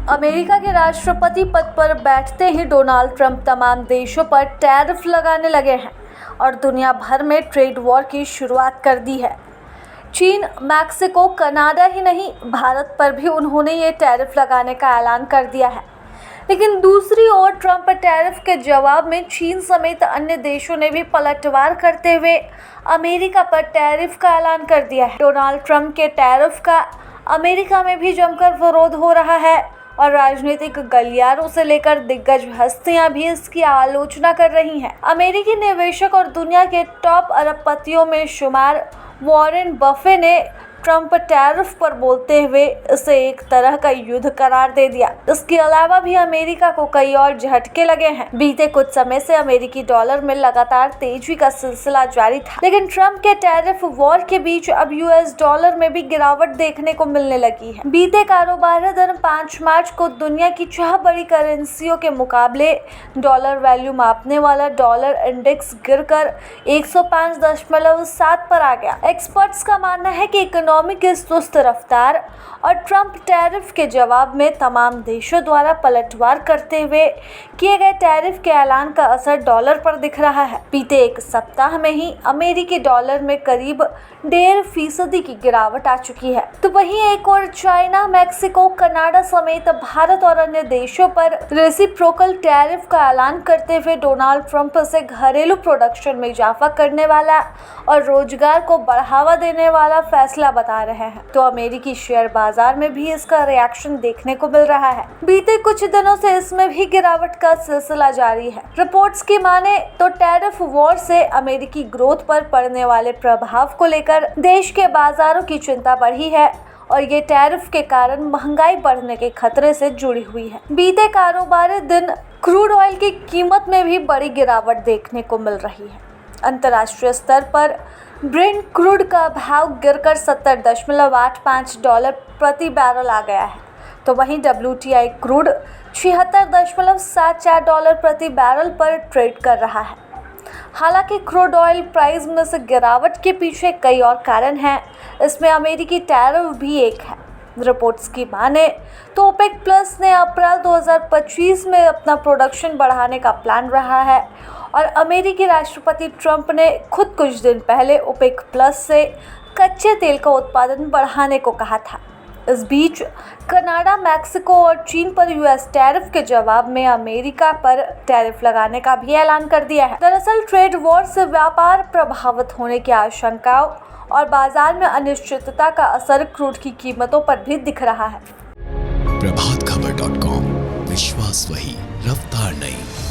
America के राष्ट्रपति पद पर बैठते ही डोनाल्ड ट्रंप तमाम देशों पर टैरिफ लगाने लगे हैं और दुनिया भर में ट्रेड वॉर की शुरुआत कर दी है। चीन, मैक्सिको, कनाडा ही नहीं, भारत पर भी उन्होंने ये टैरिफ लगाने का ऐलान कर दिया है। लेकिन दूसरी ओर ट्रंप टैरिफ के जवाब में चीन समेत अन्य देशों ने भी पलटवार करते हुए अमेरिका पर टैरिफ का ऐलान कर दिया है। डोनाल्ड ट्रंप के टैरिफ का अमेरिका में भी जमकर विरोध हो रहा है और राजनीतिक गलियारों से लेकर दिग्गज हस्तियां भी इसकी आलोचना कर रही हैं। अमेरिकी निवेशक और दुनिया के टॉप अरबपतियों में शुमार वॉरेन बफे ने ट्रंप टैरिफ पर बोलते हुए इसे एक तरह का युद्ध करार दे दिया। इसके अलावा भी अमेरिका को कई और झटके लगे हैं। बीते कुछ समय से अमेरिकी डॉलर में लगातार तेजी का सिलसिला जारी था, लेकिन ट्रंप के टैरिफ वॉर के बीच अब यूएस डॉलर में भी गिरावट देखने को मिलने लगी है। बीते कारोबारी दिन 5 मार्च को दुनिया की 6 बड़ी करेंसियों के मुकाबले डॉलर वैल्यू मापने वाला डॉलर इंडेक्स गिरकर 105.7 पर आ गया। एक्सपर्ट्स का मानना है कि इकोनॉमी की सुस्त रफ्तार और ट्रंप टैरिफ के जवाब में तमाम देशों द्वारा पलटवार करते हुए किए गए टैरिफ के ऐलान का असर डॉलर पर दिख रहा है। बीते एक सप्ताह में ही अमेरिकी डॉलर में करीब 1.5% की गिरावट आ चुकी है। तो वहीं एक और चाइना, मैक्सिको, कनाडा समेत भारत और अन्य देशों पर रेसिप्रोकल टैरिफ का ऐलान करते हुए डोनाल्ड ट्रंप से घरेलू प्रोडक्शन में इजाफा करने वाला और रोजगार को बढ़ावा देने वाला फैसला बता रहे हैं। तो अमेरिकी शेयर बाजार में भी इसका रिएक्शन देखने को मिल रहा है। बीते कुछ दिनों से इसमें भी गिरावट का सिलसिला जारी है। रिपोर्ट्स की माने तो टैरिफ वॉर से अमेरिकी ग्रोथ पर पड़ने वाले प्रभाव को लेकर देश के बाजारों की चिंता बढ़ी है और ये टैरिफ के कारण महंगाई बढ़ने के खतरे से जुड़ी हुई है। बीते कारोबारी दिन क्रूड ऑयल की कीमत में भी बड़ी गिरावट देखने को मिल रही है। अंतर्राष्ट्रीय स्तर पर ब्रेंट क्रूड का भाव गिरकर $70.85 प्रति बैरल आ गया है। तो वहीं WTI क्रूड $76.74 प्रति बैरल पर ट्रेड कर रहा है। हालांकि क्रूड ऑयल प्राइस में से गिरावट के पीछे कई और कारण हैं, इसमें अमेरिकी टैरिफ भी एक है। रिपोर्ट्स की माने तो ओपेक प्लस ने अप्रैल 2025 में अपना प्रोडक्शन बढ़ाने का प्लान रहा है और अमेरिकी राष्ट्रपति ट्रंप ने खुद कुछ दिन पहले ओपेक प्लस से कच्चे तेल का उत्पादन बढ़ाने को कहा था। इस बीच कनाडा, मैक्सिको और चीन पर यूएस टैरिफ के जवाब में अमेरिका पर टैरिफ लगाने का भी ऐलान कर दिया है। दरअसल ट्रेड वॉर से व्यापार प्रभावित होने की आशंकाओं और बाजार में अनिश्चितता का असर क्रूड की कीमतों पर भी दिख रहा है। प्रभातखबर.com, विश्वास वही, रफ्तार नहीं।